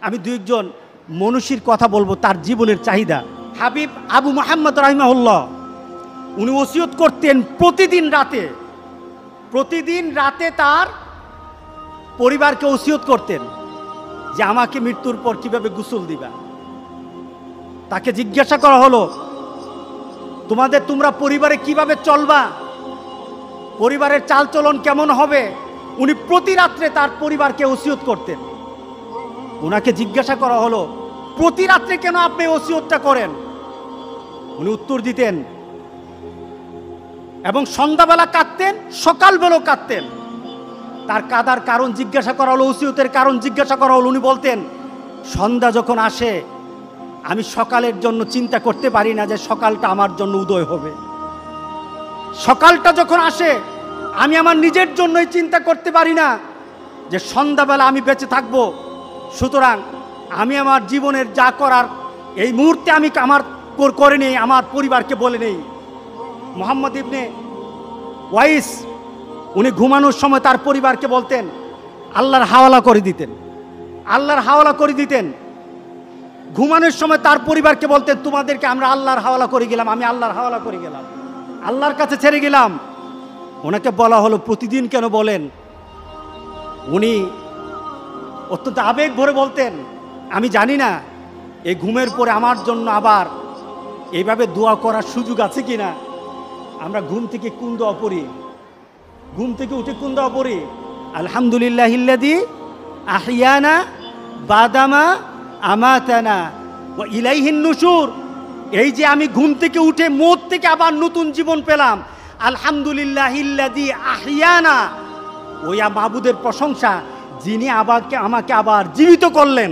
আমি দুইজন মনীষীর কথা বলবো, তার জীবনের চাহিদা। হাবিব আবু মুহাম্মদ রাহিমাহুল্লাহ উনি ওসিয়ত করতেন প্রতিদিন রাতে তার পরিবারকে ওসিয়ত করতেন যে আমাকে মৃত্যুর পর কিভাবে গোসল দিবা। তাকে জিজ্ঞাসা করা হলো, তোমরা পরিবারে কিভাবে চলবা, পরিবারের চালচলন কেমন হবে। উনি প্রতি রাত্রে তার পরিবারকে ওসিয়ত করতেন। ওনাকে জিজ্ঞাসা করা হলো, প্রতি রাত্রে কেন আপনি ওসিয়তটা করেন? উনি উত্তর দিতেন এবং সন্ধ্যাবেলা কাঁদতেন, সকালবেলাও কাঁদতেন। তার কাঁদার কারণ জিজ্ঞাসা করা হলো, ওসিয়তের কারণ জিজ্ঞাসা করা হলো। উনি বলতেন, সন্ধ্যা যখন আসে আমি সকালের জন্য চিন্তা করতে পারি না যে সকালটা আমার জন্য উদয় হবে। সকালটা যখন আসে আমি আমার নিজের জন্যই চিন্তা করতে পারি না যে সন্ধ্যাবেলা আমি বেঁচে থাকবো। সুতরাং আমি আমার জীবনের যা করার এই মুহূর্তে আমি আমার করে নেই, আমার পরিবারকে বলে নেই। মুহাম্মদ ইবনে ওয়াইস উনি ঘুমানোর সময় তার পরিবারকে বলতেন, আল্লাহর হাওয়ালা করে দিতেন। ঘুমানোর সময় তার পরিবারকে বলতেন, তোমাদেরকে আমরা আল্লাহর হাওয়ালা করে গেলাম, আমি আল্লাহর হাওয়ালা করে গেলাম, আল্লাহর কাছে ছেড়ে গেলাম। ওনাকে বলা হলো প্রতিদিন কেন বলেন? উনি অত্যন্ত আবেগ ভরে বলতেন, আমি জানি না এই ঘুমের পরে আমার জন্য আবার এইভাবে দোয়া করার সুযোগ আছে কিনা। আমরা ঘুম থেকে কোন দোয়া পড়ি? ঘুম থেকে উঠে কোন দোয়া পড়ি? আলহামদুলিল্লাহিল্লাযী আহিয়ানা বাদামা আমাতানা ওয়া ইলাইহিন নুশুর। এই যে আমি ঘুম থেকে উঠে মওত থেকে আবার নতুন জীবন পেলাম, আলহামদুলিল্লাহিল্লাযী আহিয়ানা, ওই মাবুদের প্রশংসা যিনি আমাকে আবার জীবিত করলেন।